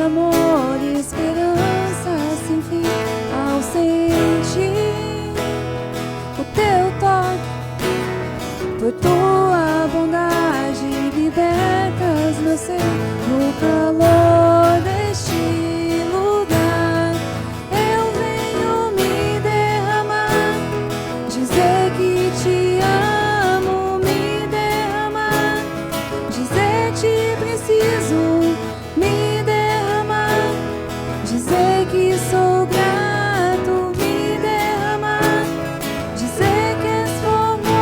amor e esperança sem fim. Ao sentir o teu toque, por tua bondade libertas meu ser. No calor deste lugar eu venho me derramar, dizer que te amo, me derramar, dizer te preciso, me derramar, dizer que sou grato, me derramar, dizer que és formoso.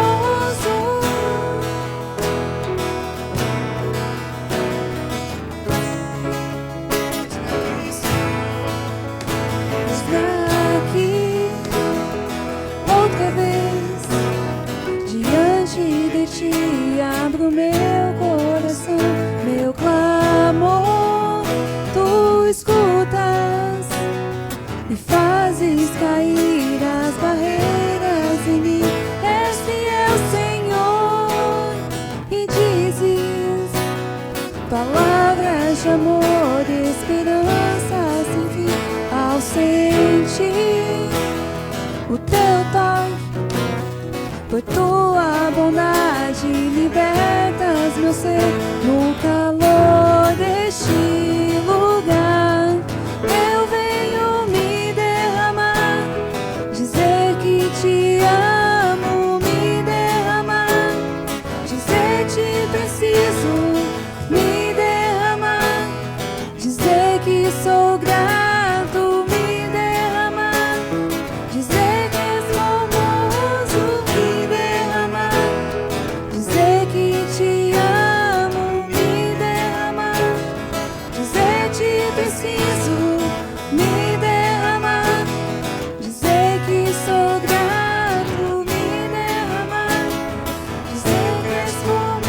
Estar aqui outra vez diante de ti, abro meu coração, meu clamor tu escutas e fazes cair as barreiras em mim. És fiel, Senhor, e dizes palavras de amor e esperança sem fim. Ao sentir o teu toque, por tua bondade libertas meu ser. No calor deste lugar eu venho me derramar, dizer que te amo, me derramar, dizer te preciso, me derramar, dizer que sou grato, me derramar, dizer que és formoso, me derramar, dizer que te amo, me derramar, dizer te preciso, me derramar, dizer que sou grato, me derramar, dizer que és formoso.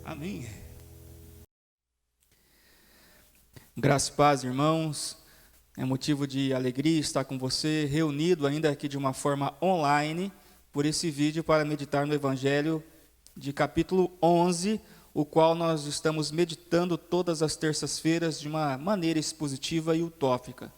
Amém. Graça e paz, irmãos. É motivo de alegria estar com você, reunido ainda aqui de uma forma online, por esse vídeo para meditar no Evangelho de capítulo 11, o qual nós estamos meditando todas as terças-feiras de uma maneira expositiva e utópica.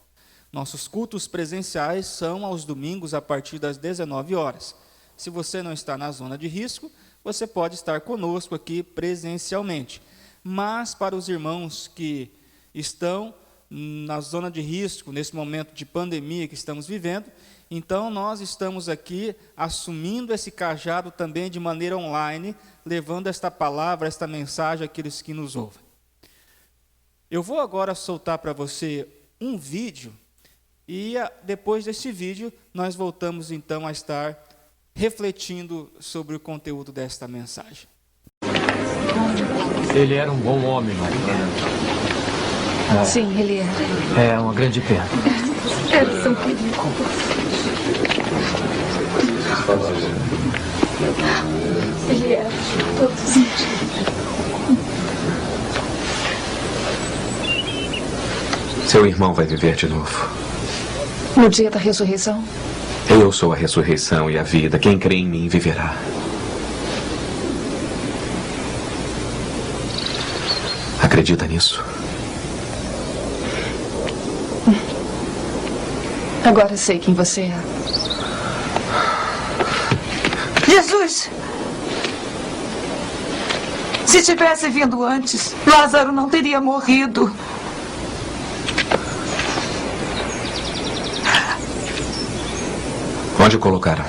Nossos cultos presenciais são aos domingos a partir das 19 horas. Se você não está na zona de risco, você pode estar conosco aqui presencialmente. Mas para os irmãos que estão na zona de risco, nesse momento de pandemia que estamos vivendo, então nós estamos aqui assumindo esse cajado também de maneira online, levando esta palavra, esta mensagem àqueles que nos ouvem. Eu vou agora soltar para você um vídeo, e depois desse vídeo nós voltamos então a estar refletindo sobre o conteúdo desta mensagem. Ele era um bom homem, Maria. Sim, ele era. É uma grande pena. Eles são queridos. Ele era. Todos. Seu irmão vai viver de novo. No dia da ressurreição? Eu sou a ressurreição e a vida. Quem crê em mim viverá. Acredita nisso? Agora sei quem você é. Jesus! Se tivesse vindo antes, Lázaro não teria morrido. Onde o colocaram?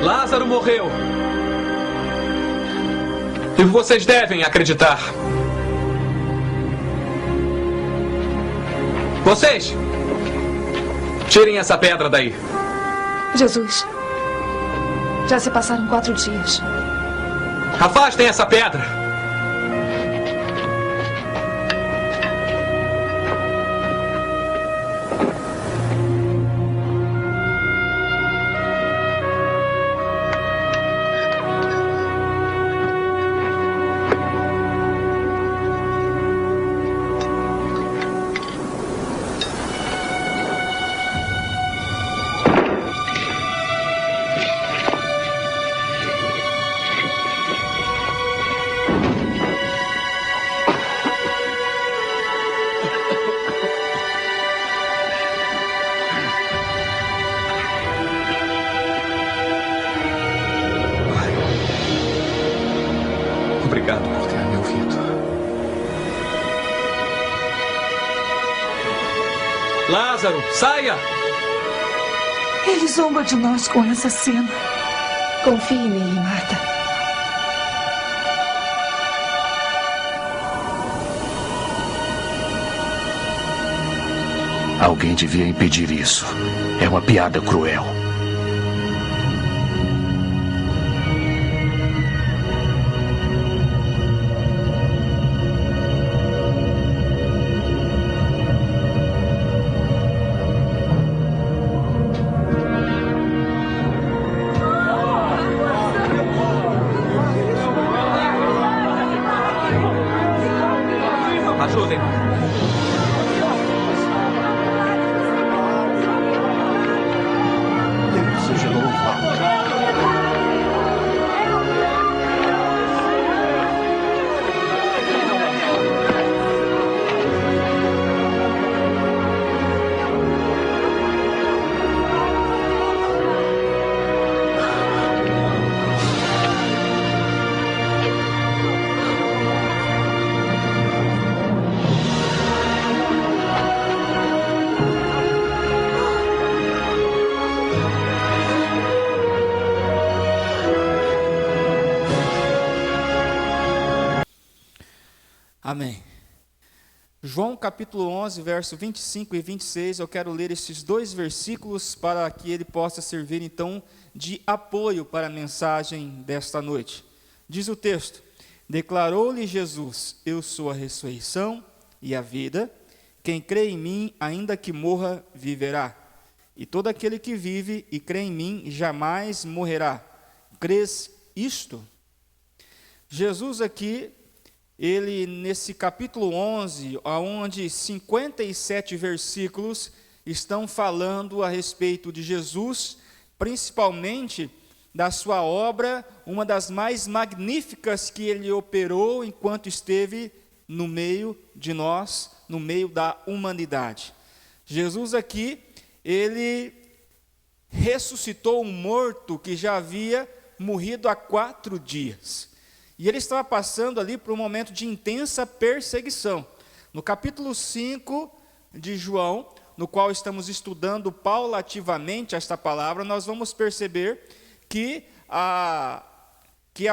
Lázaro morreu. E vocês devem acreditar. Vocês! Tirem essa pedra daí. Jesus, já se passaram 4 dias. Afastem essa pedra. Obrigado por ter me ouvido. Lázaro, saia! Ele zomba de nós com essa cena. Confie em mim, Marta. Alguém devia impedir isso. É uma piada cruel. Ajudem. Deus seja louvado. Amém. João capítulo 11, verso 25 e 26, eu quero ler esses 2 versículos para que ele possa servir então de apoio para a mensagem desta noite. Diz o texto: declarou-lhe Jesus: eu sou a ressurreição e a vida, quem crê em mim, ainda que morra, viverá. E todo aquele que vive e crê em mim, jamais morrerá. Crês isto? Jesus aqui, ele nesse capítulo 11, onde 57 versículos estão falando a respeito de Jesus, principalmente da sua obra, uma das mais magníficas que ele operou enquanto esteve no meio de nós, no meio da humanidade. Jesus aqui, ele ressuscitou um morto que já havia morrido há 4 dias. E ele estava passando ali por um momento de intensa perseguição. No capítulo 5 de João, no qual estamos estudando paulativamente esta palavra, nós vamos perceber que a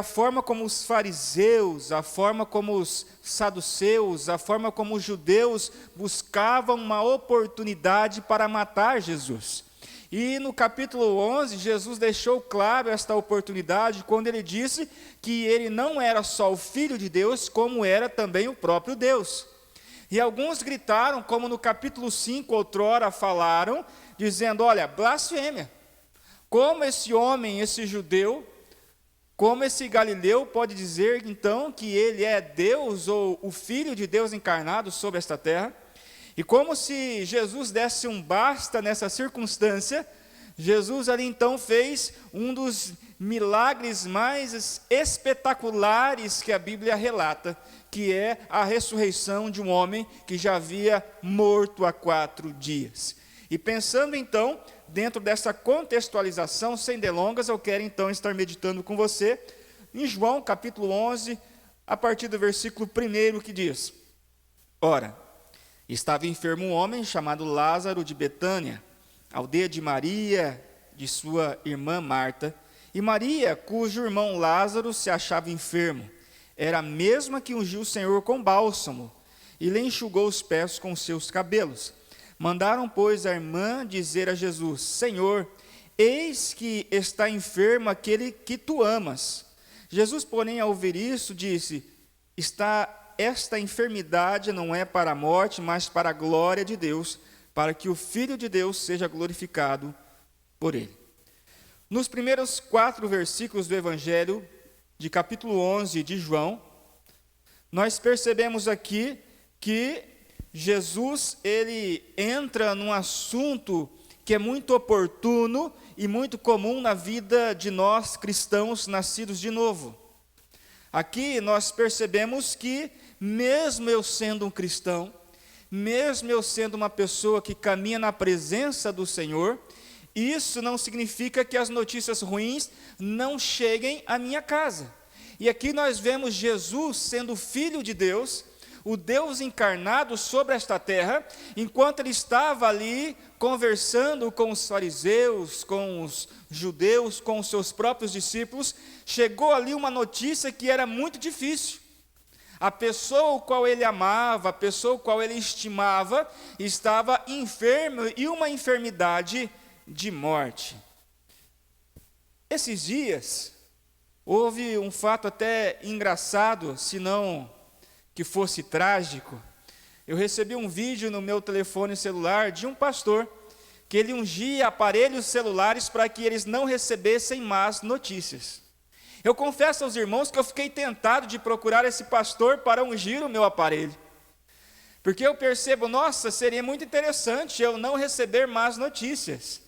forma como os fariseus, a forma como os saduceus, a forma como os judeus buscavam uma oportunidade para matar Jesus. E no capítulo 11, Jesus deixou claro esta oportunidade quando ele disse que ele não era só o Filho de Deus, como era também o próprio Deus. E alguns gritaram, como no capítulo 5 outrora falaram, dizendo: olha, blasfêmia. Como esse homem, esse judeu, como esse galileu pode dizer então que ele é Deus ou o Filho de Deus encarnado sobre esta terra? E como se Jesus desse um basta nessa circunstância, Jesus ali então fez um dos milagres mais espetaculares que a Bíblia relata, que é a ressurreição de um homem que já havia morto há 4 dias. E pensando então, dentro dessa contextualização, sem delongas, eu quero então estar meditando com você em João capítulo 11, a partir do versículo 1 que diz: ora, estava enfermo um homem chamado Lázaro de Betânia, aldeia de Maria, de sua irmã Marta, E Maria, cujo irmão Lázaro se achava enfermo, era a mesma que ungiu o Senhor com bálsamo e lhe enxugou os pés com seus cabelos. Mandaram, pois, a irmã dizer a Jesus: Senhor, eis que está enfermo aquele que tu amas. Jesus, porém, ao ouvir isso, disse: esta enfermidade não é para a morte, mas para a glória de Deus, para que o Filho de Deus seja glorificado por ele. Nos primeiros 4 versículos do Evangelho, de capítulo 11 de João, nós percebemos aqui que Jesus, ele entra num assunto que é muito oportuno e muito comum na vida de nós cristãos nascidos de novo. Aqui nós percebemos que, mesmo eu sendo um cristão, mesmo eu sendo uma pessoa que caminha na presença do Senhor, isso não significa que as notícias ruins não cheguem à minha casa. E aqui nós vemos Jesus sendo Filho de Deus, o Deus encarnado sobre esta terra, enquanto ele estava ali conversando com os fariseus, com os judeus, com os seus próprios discípulos, chegou ali uma notícia que era muito difícil. A pessoa o qual ele amava, a pessoa o qual ele estimava, estava enfermo e uma enfermidade de morte. Esses dias, houve um fato até engraçado, se não que fosse trágico. Eu recebi um vídeo no meu telefone celular de um pastor, que ele ungia aparelhos celulares para que eles não recebessem más notícias. Eu confesso aos irmãos que eu fiquei tentado de procurar esse pastor para ungir o meu aparelho. Porque eu percebo, nossa, seria muito interessante eu não receber más notícias.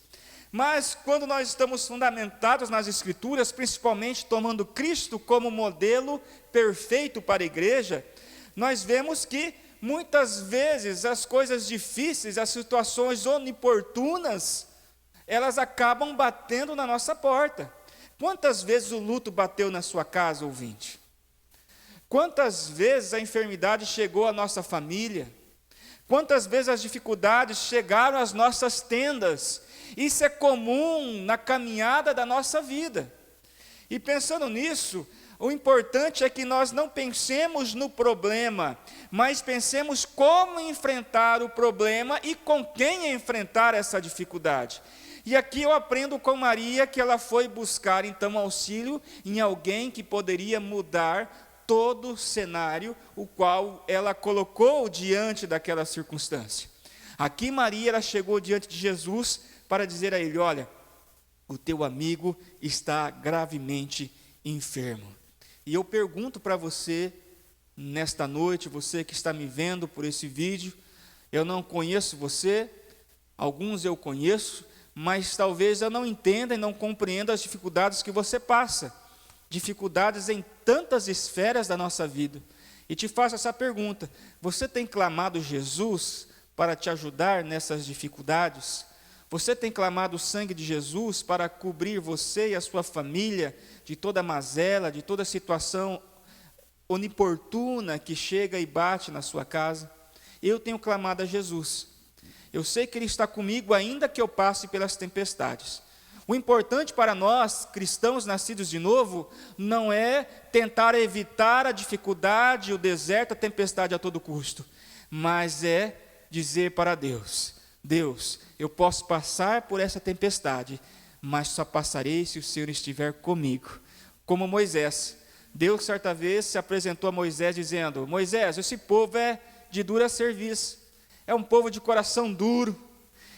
Mas quando nós estamos fundamentados nas Escrituras, principalmente tomando Cristo como modelo perfeito para a igreja, nós vemos que muitas vezes as coisas difíceis, as situações inoportunas, elas acabam batendo na nossa porta. Quantas vezes o luto bateu na sua casa, ouvinte? Quantas vezes a enfermidade chegou à nossa família? Quantas vezes as dificuldades chegaram às nossas tendas? Isso é comum na caminhada da nossa vida. E pensando nisso, o importante é que nós não pensemos no problema, mas pensemos como enfrentar o problema e com quem enfrentar essa dificuldade. E aqui eu aprendo com Maria que ela foi buscar então auxílio em alguém que poderia mudar todo o cenário, o qual ela colocou diante daquela circunstância. Aqui Maria, ela chegou diante de Jesus para dizer a ele: olha, o teu amigo está gravemente enfermo. E eu pergunto para você, nesta noite, você que está me vendo por esse vídeo, eu não conheço você, alguns eu conheço, mas talvez eu não entenda e não compreenda as dificuldades que você passa, dificuldades em tantas esferas da nossa vida. E te faço essa pergunta: você tem clamado Jesus para te ajudar nessas dificuldades? Você tem clamado o sangue de Jesus para cobrir você e a sua família de toda mazela, de toda situação oniportuna que chega e bate na sua casa? Eu tenho clamado a Jesus. Eu sei que Ele está comigo ainda que eu passe pelas tempestades. O importante para nós, cristãos nascidos de novo, não é tentar evitar a dificuldade, o deserto, a tempestade a todo custo, mas é dizer para Deus: Deus, eu posso passar por essa tempestade, mas só passarei se o Senhor estiver comigo. Como Moisés. Deus, certa vez, se apresentou a Moisés dizendo: Moisés, esse povo é de dura serviço, é um povo de coração duro.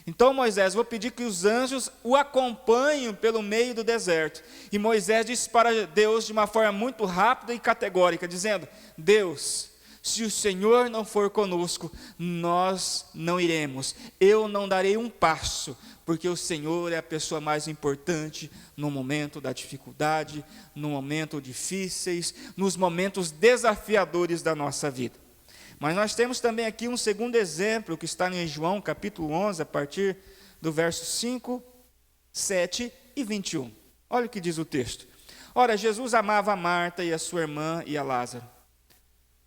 Então, Moisés, vou pedir que os anjos o acompanhem pelo meio do deserto. E Moisés disse para Deus de uma forma muito rápida e categórica, dizendo: Deus, se o Senhor não for conosco, nós não iremos. Eu não darei um passo, porque o Senhor é a pessoa mais importante no momento da dificuldade, no momento difíceis, nos momentos desafiadores da nossa vida. Mas nós temos também aqui um segundo exemplo, que está em João capítulo 11, a partir do verso 5, 7 e 21. Olha o que diz o texto. Ora, Jesus amava a Marta e a sua irmã e a Lázaro.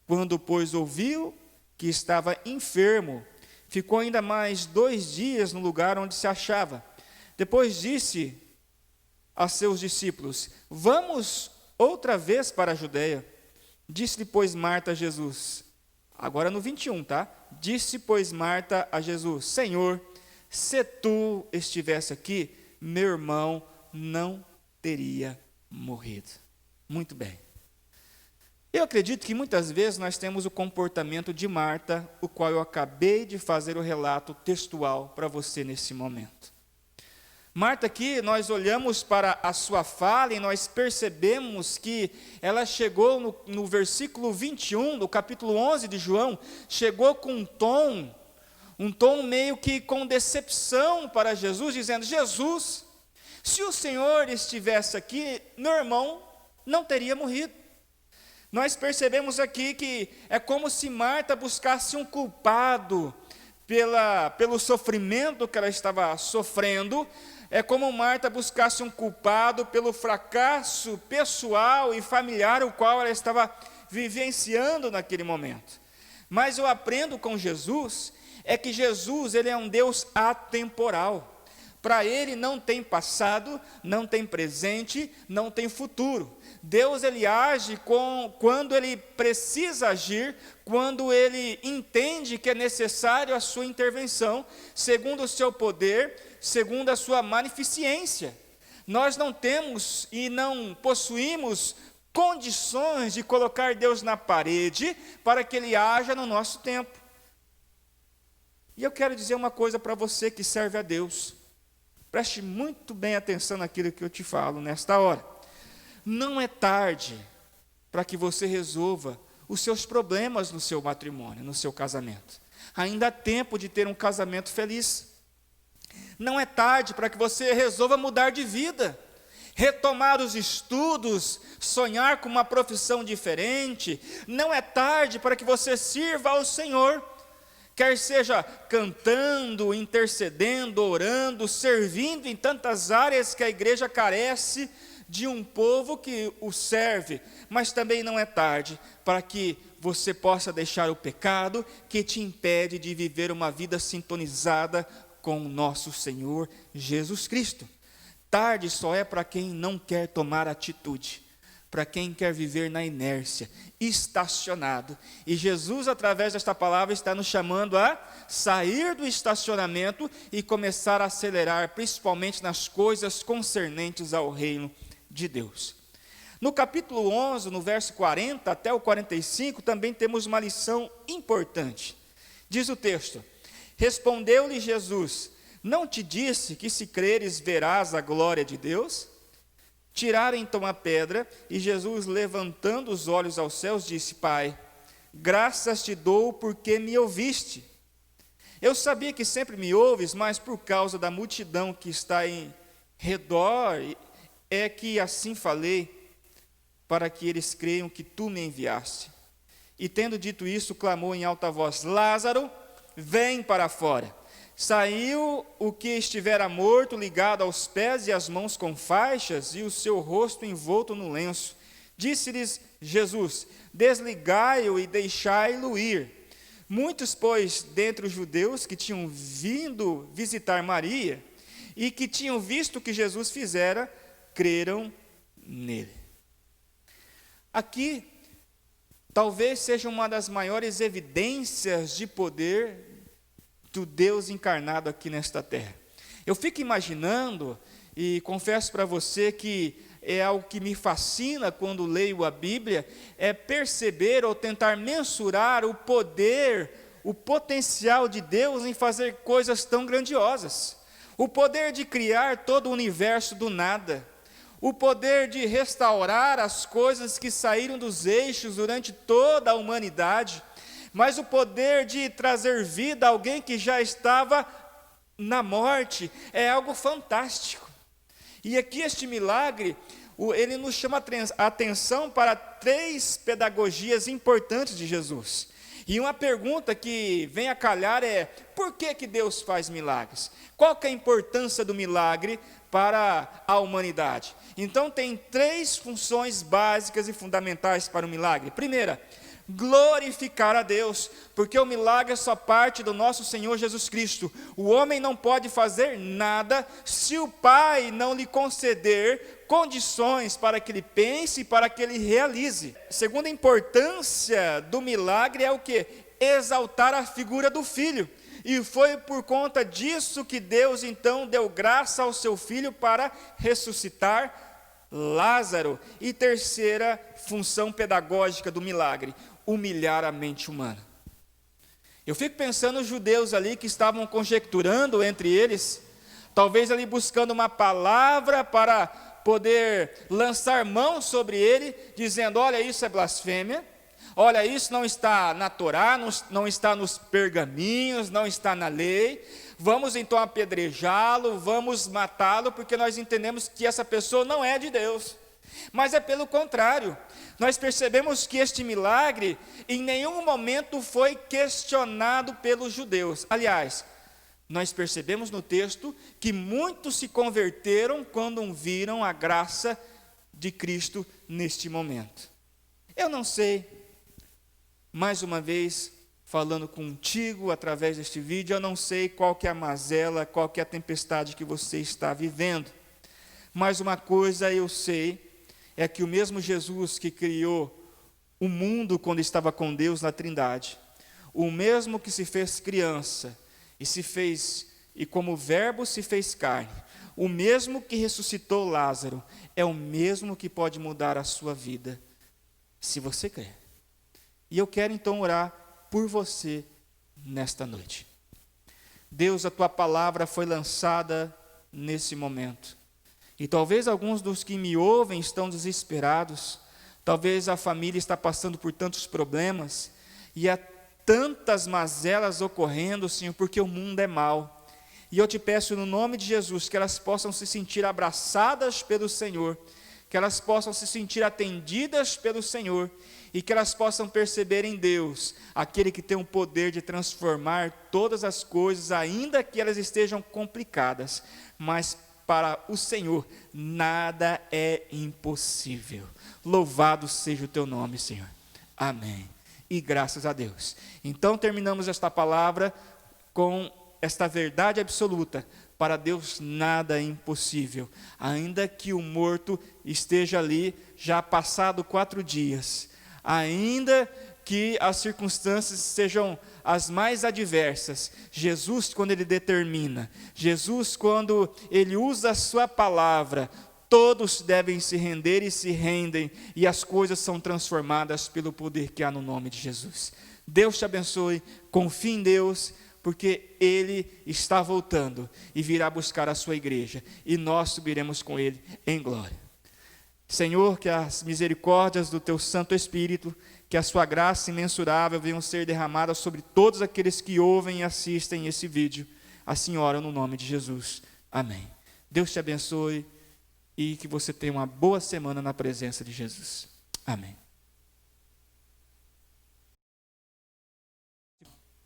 Quando, pois, ouviu que estava enfermo, ficou ainda mais 2 dias no lugar onde se achava. Depois disse a seus discípulos: vamos outra vez para a Judeia. Disse-lhe, pois, Marta a Jesus, agora no 21, tá? Disse, pois, Marta a Jesus: Senhor, se tu estivesse aqui, meu irmão não teria morrido. Muito bem. Eu acredito que muitas vezes nós temos o comportamento de Marta, o qual eu acabei de fazer o relato textual para você nesse momento. Marta aqui, nós olhamos para a sua fala e nós percebemos que ela chegou no versículo 21 do capítulo 11 de João, chegou com um tom meio que com decepção para Jesus, dizendo: Jesus, se o Senhor estivesse aqui, meu irmão não teria morrido. Nós percebemos aqui que é como se Marta buscasse um culpado pelo sofrimento que ela estava sofrendo. É como Marta buscasse um culpado pelo fracasso pessoal e familiar o qual ela estava vivenciando naquele momento. Mas eu aprendo com Jesus, é que Jesus, ele é um Deus atemporal. Para ele não tem passado, não tem presente, não tem futuro. Deus, ele age quando ele precisa agir, quando ele entende que é necessário a sua intervenção, segundo o seu poder, segundo a sua magnificência. Nós não temos e não possuímos condições de colocar Deus na parede para que ele haja no nosso tempo. E eu quero dizer uma coisa para você que serve a Deus. Preste muito bem atenção naquilo que eu te falo nesta hora. Não é tarde para que você resolva os seus problemas no seu matrimônio, no seu casamento. Ainda há tempo de ter um casamento feliz. Não é tarde para que você resolva mudar de vida, retomar os estudos, sonhar com uma profissão diferente. Não é tarde para que você sirva ao Senhor, quer seja cantando, intercedendo, orando, servindo em tantas áreas que a igreja carece de um povo que o serve. Mas também não é tarde para que você possa deixar o pecado que te impede de viver uma vida sintonizada com o nosso Senhor Jesus Cristo. Tarde só é para quem não quer tomar atitude, para quem quer viver na inércia, estacionado. E Jesus, através desta palavra, está nos chamando a sair do estacionamento e começar a acelerar, principalmente nas coisas concernentes ao reino de Deus. No capítulo 11, no verso 40 até o 45, também temos uma lição importante. Diz o texto: respondeu-lhe Jesus: não te disse que se creres verás a glória de Deus? Tiraram então a pedra, e Jesus, levantando os olhos aos céus, disse: Pai, graças te dou porque me ouviste. Eu sabia que sempre me ouves, mas por causa da multidão que está em redor, é que assim falei, para que eles creiam que tu me enviaste. E tendo dito isso, clamou em alta voz: Lázaro, vem para fora. Saiu o que estivera morto, ligado aos pés e às mãos com faixas, e o seu rosto envolto no lenço. Disse-lhes Jesus: desligai-o e deixai-lo ir. Muitos, pois, dentre os judeus que tinham vindo visitar Maria, e que tinham visto o que Jesus fizera, creram nele. Aqui, talvez seja uma das maiores evidências de poder do Deus encarnado aqui nesta terra. Eu fico imaginando, e confesso para você que é algo que me fascina quando leio a Bíblia, é perceber ou tentar mensurar o poder, o potencial de Deus em fazer coisas tão grandiosas. O poder de criar todo o universo do nada. O poder de restaurar as coisas que saíram dos eixos durante toda a humanidade. Mas o poder de trazer vida a alguém que já estava na morte é algo fantástico. E aqui este milagre, ele nos chama a atenção para 3 pedagogias importantes de Jesus. E uma pergunta que vem a calhar é: por que Deus faz milagres? Qual que é a importância do milagre para a humanidade? Então tem 3 funções básicas e fundamentais para o milagre. Primeira, glorificar a Deus, porque o milagre só parte do nosso Senhor Jesus Cristo. O homem não pode fazer nada se o Pai não lhe conceder condições para que ele pense e para que ele realize. Segunda importância do milagre é o quê? Exaltar a figura do Filho. E foi por conta disso que Deus então deu graça ao seu Filho para ressuscitar Lázaro. E terceira função pedagógica do milagre: humilhar a mente humana. Eu fico pensando nos judeus ali que estavam conjecturando entre eles, talvez ali buscando uma palavra para poder lançar mão sobre ele, dizendo: olha, isso é blasfêmia, olha, isso não está na Torá, não está nos pergaminhos, não está na lei, vamos então apedrejá-lo, vamos matá-lo, porque nós entendemos que essa pessoa não é de Deus. Mas é pelo contrário, nós percebemos que este milagre em nenhum momento foi questionado pelos judeus. Aliás, nós percebemos no texto que muitos se converteram quando viram a graça de Cristo neste momento. Eu não sei, mais uma vez, falando contigo através deste vídeo, eu não sei qual que é a mazela, qual que é a tempestade que você está vivendo. Mas uma coisa eu sei, é que o mesmo Jesus que criou o mundo quando estava com Deus na Trindade, o mesmo que se fez criança, e como verbo se fez carne, o mesmo que ressuscitou Lázaro, é o mesmo que pode mudar a sua vida, se você crer. E eu quero então orar por você nesta noite. Deus, a tua palavra foi lançada nesse momento, e talvez alguns dos que me ouvem estão desesperados, talvez a família está passando por tantos problemas, e há tantas mazelas ocorrendo, Senhor, porque o mundo é mau. E eu te peço no nome de Jesus que elas possam se sentir abraçadas pelo Senhor, que elas possam se sentir atendidas pelo Senhor, e que elas possam perceber em Deus, aquele que tem o poder de transformar todas as coisas, ainda que elas estejam complicadas, mas para o Senhor nada é impossível. Louvado seja o teu nome, Senhor. Amém. E graças a Deus. Então terminamos esta palavra com esta verdade absoluta: para Deus nada é impossível. Ainda que o morto esteja ali já passado 4 dias, ainda que as circunstâncias sejam as mais adversas, Jesus, quando Ele determina, Jesus, quando Ele usa a sua palavra, todos devem se render e se rendem, e as coisas são transformadas pelo poder que há no nome de Jesus. Deus te abençoe, confie em Deus, porque Ele está voltando e virá buscar a sua igreja, e nós subiremos com Ele em glória. Senhor, que as misericórdias do Teu Santo Espírito, que a sua graça imensurável venham ser derramadas sobre todos aqueles que ouvem e assistem esse vídeo. Assim oro no nome de Jesus. Amém. Deus te abençoe e que você tenha uma boa semana na presença de Jesus. Amém.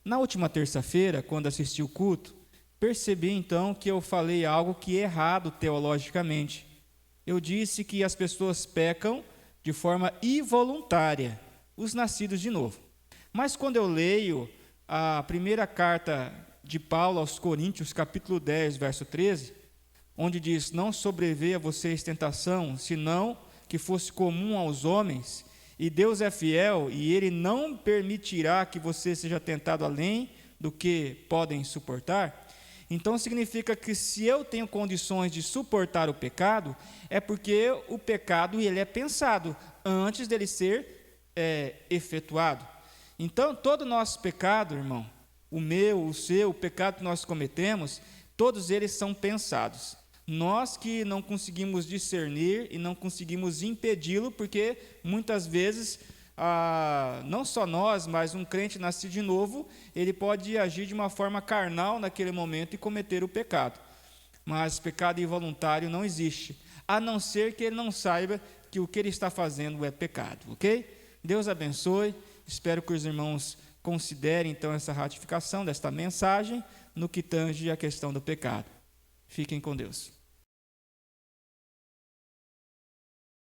Na última terça-feira, quando assisti o culto, percebi então que eu falei algo que é errado teologicamente. Eu disse que as pessoas pecam de forma involuntária, os nascidos de novo. Mas quando eu leio a primeira carta de Paulo aos Coríntios, capítulo 10, verso 13, onde diz: não sobreveia a vocês tentação, senão que fosse comum aos homens, e Deus é fiel, e Ele não permitirá que você seja tentado além do que podem suportar. Então significa que se eu tenho condições de suportar o pecado, é porque o pecado ele é pensado antes dele ser efetuado. Então todo o nosso pecado, irmão, o meu, o seu, o pecado que nós cometemos, todos eles são pensados. Nós que não conseguimos discernir e não conseguimos impedi-lo, porque muitas vezes, não só nós, mas um crente nascido de novo, ele pode agir de uma forma carnal naquele momento e cometer o pecado. Mas pecado involuntário não existe, a não ser que ele não saiba que o que ele está fazendo é pecado, ok? Deus abençoe, espero que os irmãos considerem então essa ratificação desta mensagem no que tange a questão do pecado. Fiquem com Deus.